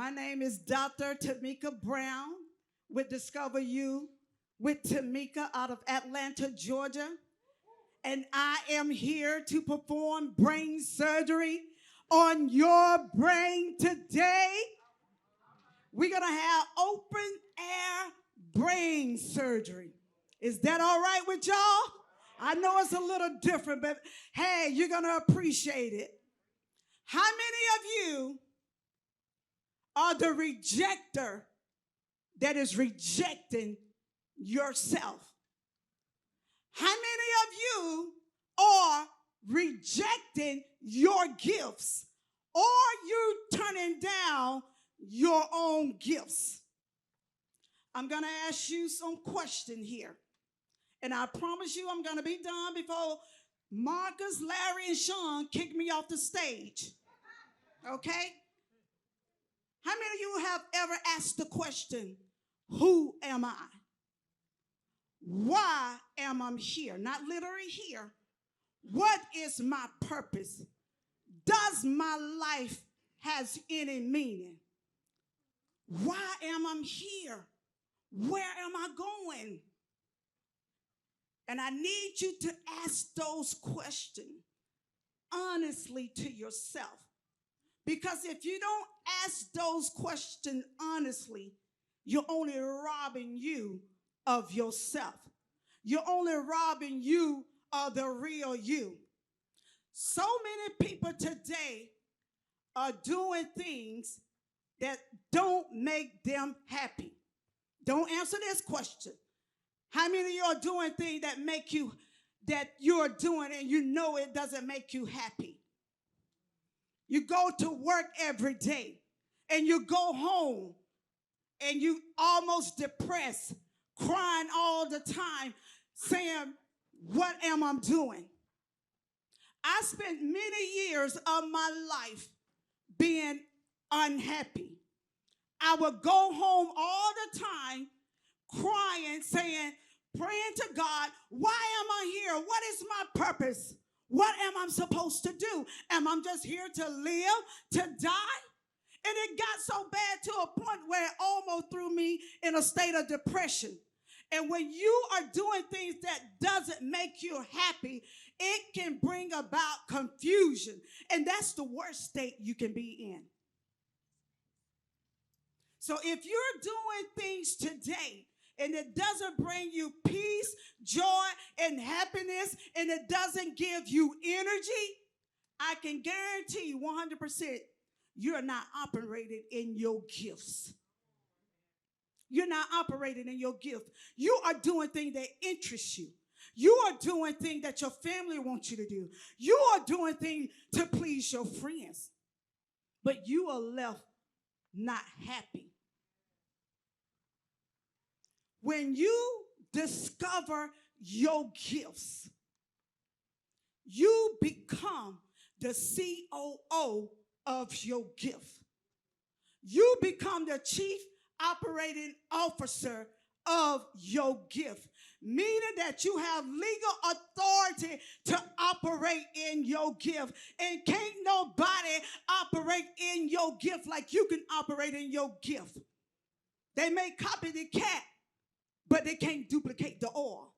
My name is Dr. Tamike Brown with Discover You with Tamike out of Atlanta, Georgia. And I am here to perform brain surgery on your brain today. We're going to have open air brain surgery. Is that all right with y'all? I know it's a little different, but hey, you're going to appreciate it. How many of you are the rejector that is rejecting yourself? How many of you are rejecting your gifts, or you turning down your own gifts? I'm going to ask you some questions here. And I promise you I'm going to be done before Marcus, Larry, and Sean kick me off the stage. Okay? How many of you have ever asked the question, who am I? Why am I here? Not literally here. What is my purpose? Does my life has any meaning? Why am I here? Where am I going? And I need you to ask those questions honestly to yourself. Because if you don't ask those questions honestly, you're only robbing you of yourself. You're only robbing you of the real you. So many people today are doing things that don't make them happy. Don't answer this question. How many of you are doing things that you're doing and you know it doesn't make you happy? You go to work every day and you go home and you almost depressed, crying all the time, saying, what am I doing? I spent many years of my life being unhappy. I would go home all the time crying, saying, praying to God, why am I here? What is my purpose? What am I supposed to do? Am I just here to live, to die? And it got so bad to a point where it almost threw me in a state of depression. And when you are doing things that doesn't make you happy, it can bring about confusion. And that's the worst state you can be in. So if you're doing things today and it doesn't bring you peace, joy, and happiness, and it doesn't give you energy, I can guarantee you 100% you're not operating in your gifts. You're not operating in your gift. You are doing things that interest you. You are doing things that your family wants you to do. You are doing things to please your friends. But you are left not happy. When you discover your gifts, you become the COO of your gift. You become the chief operating officer of your gift, meaning that you have legal authority to operate in your gift. And can't nobody operate in your gift like you can operate in your gift. They may copy the cat, but they can't duplicate the oil.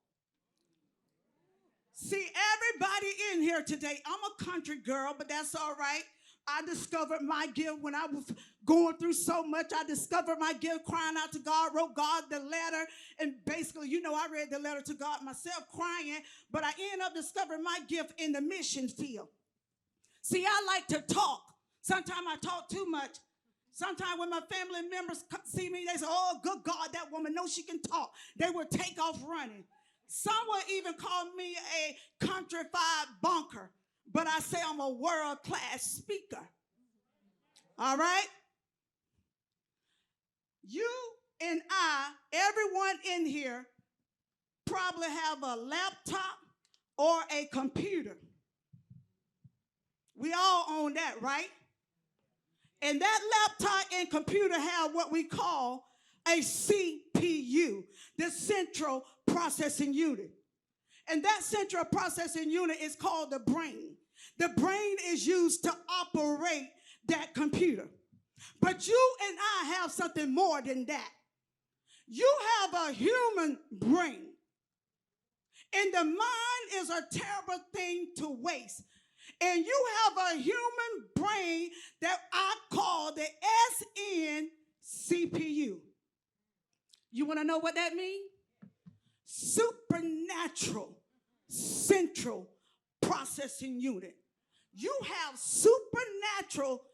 See, everybody in here today, I'm a country girl, but that's all right. I discovered my gift when I was going through so much. I discovered my gift, crying out to God, wrote God the letter. And basically, I read the letter to God myself, crying. But I ended up discovering my gift in the mission field. See, I like to talk. Sometimes I talk too much. Sometimes when my family members see me, they say, oh, good God, that woman knows she can talk. They would take off running. Someone even called me a countrified bunker. But I say I'm a world-class speaker. All right? You and I, everyone in here, probably have a laptop or a computer. We all own that, right? And that laptop and computer have what we call a CPU, the central processing unit. And that central processing unit is called the brain. The brain is used to operate that computer. But you and I have something more than that. You have a human brain. And the mind is a terrible thing to waste. And you have a human brain that I call the SNCPU. You want to know what that means? Supernatural Central Processing Unit. You have supernatural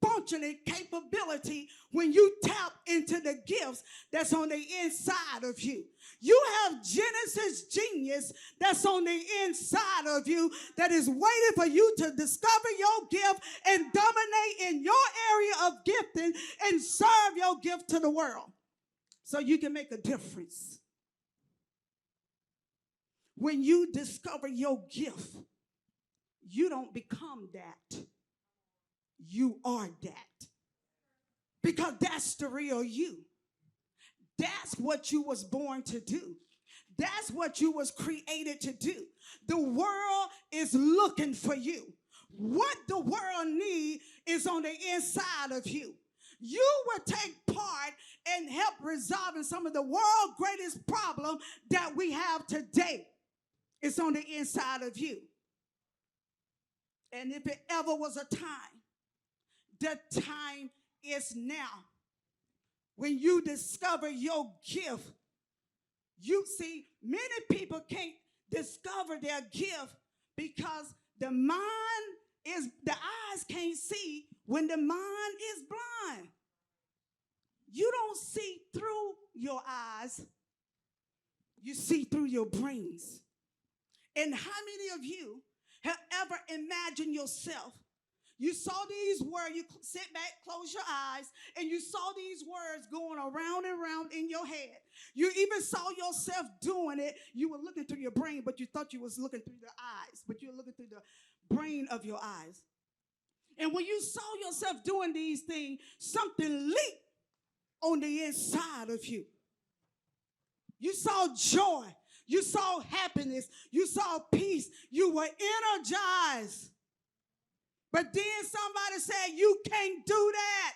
functioning capability when you tap into the gifts that's on the inside of you. You have Genesis genius that's on the inside of you that is waiting for you to discover your gift and dominate in your area of gifting and serve your gift to the world so you can make a difference. When you discover your gift, you don't become that. You are that. Because that's the real you. That's what you was born to do. That's what you was created to do. The world is looking for you. What the world needs is on the inside of you. You will take part and help resolving some of the world's greatest problem that we have today. It's on the inside of you. And if it ever was a time, the time is now. When you discover your gift, you see, many people can't discover their gift because the eyes can't see when the mind is blind. You don't see through your eyes, you see through your brains. And how many of you have ever imagined yourself? You saw these words, you sit back, close your eyes, and you saw these words going around and around in your head. You even saw yourself doing it. You were looking through your brain, but you thought you was looking through the eyes, but you were looking through the brain of your eyes. And when you saw yourself doing these things, something leaped on the inside of you. You saw joy. You saw happiness. You saw peace. You were energized. But then somebody said, you can't do that.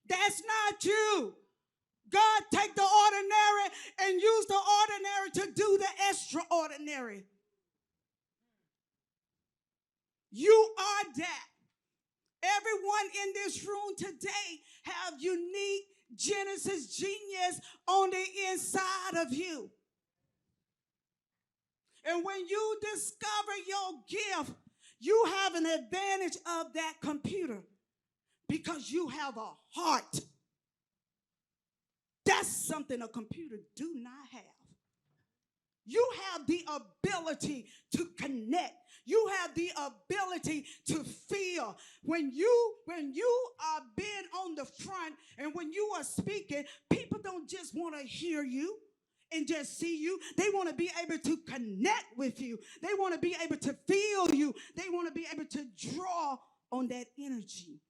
That's not you. God take the ordinary and use the ordinary to do the extraordinary. You are that. Everyone in this room today have unique Genesis genius on the inside of you. And when you discover your gift, you have an advantage of that computer because you have a heart. That's something a computer do not have. You have the ability to connect. You have the ability to feel. When you are being on the front and when you are speaking, people don't just want to hear you and just see you. They want to be able to connect with you. They want to be able to feel you. They want to be able to draw on that energy.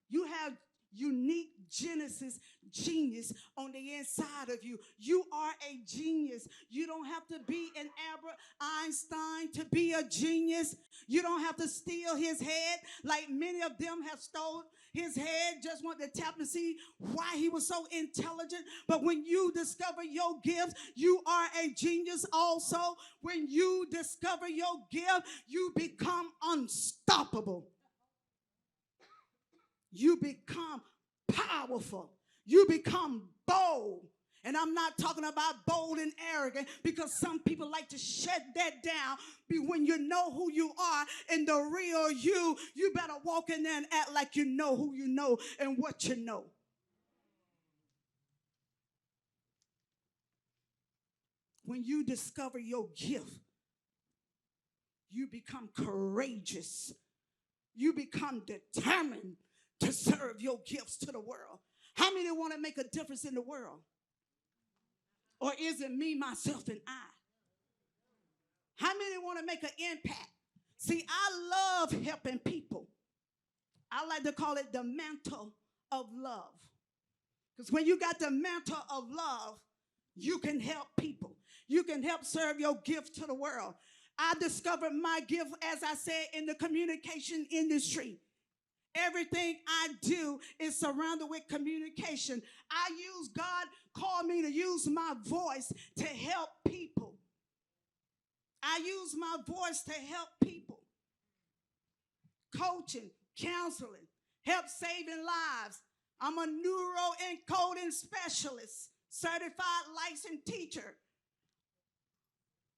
You have unique Genesis genius on the inside of you. You are a genius. You don't have to be an Albert Einstein to be a genius. You don't have to steal his head like many of them have stolen his head, just want to tap and see why he was so intelligent. But when you discover your gift, you are a genius also. When you discover your gift, you become unstoppable. You become powerful. You become bold. And I'm not talking about bold and arrogant because some people like to shut that down. When you know who you are and the real you, you better walk in there and act like you know who you know and what you know. When you discover your gift, you become courageous. You become determined to serve your gifts to the world. How many want to make a difference in the world? Or is it me, myself, and I? How many want to make an impact? See, I love helping people. I like to call it the mantle of love. Because when you got the mantle of love, you can help people. You can help serve your gift to the world. I discovered my gift, as I said, in the communication industry. Everything I do is surrounded with communication. God called me to use my voice to help people. I use my voice to help people. Coaching, counseling, help saving lives. I'm a neuroencoding specialist, certified licensed teacher.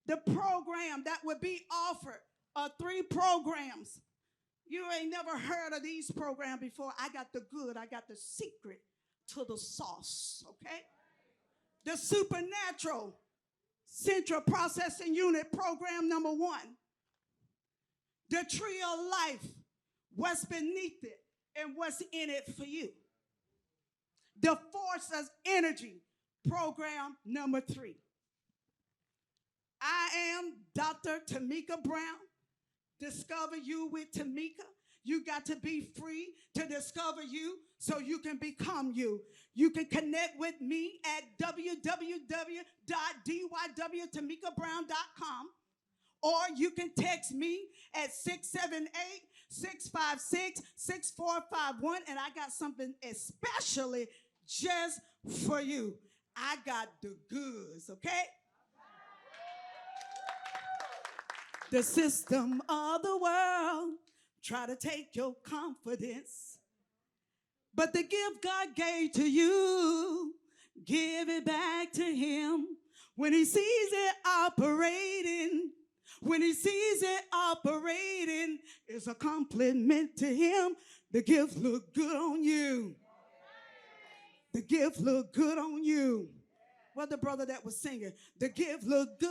The program that would be offered are 3 programs. You ain't never heard of these programs before. I got the good. I got the secret to the sauce, okay? The supernatural central processing unit program number 1. The tree of life, what's beneath it and what's in it for you. The force of energy program number 3. I am Dr. Tamike Brown. Discover you with Tamike. You got to be free to discover you so you can become you. You can connect with me at www.dywtamikebrown.com, or you can text me at 678-656-6451, and I got something especially just for you. I got the goods, okay? The system of the world try to take your confidence, but the gift God gave to you, give it back to him. When he sees it operating, it's a compliment to him. The gift look good on you. The gift look good on you. What the brother that was singing? The gift look good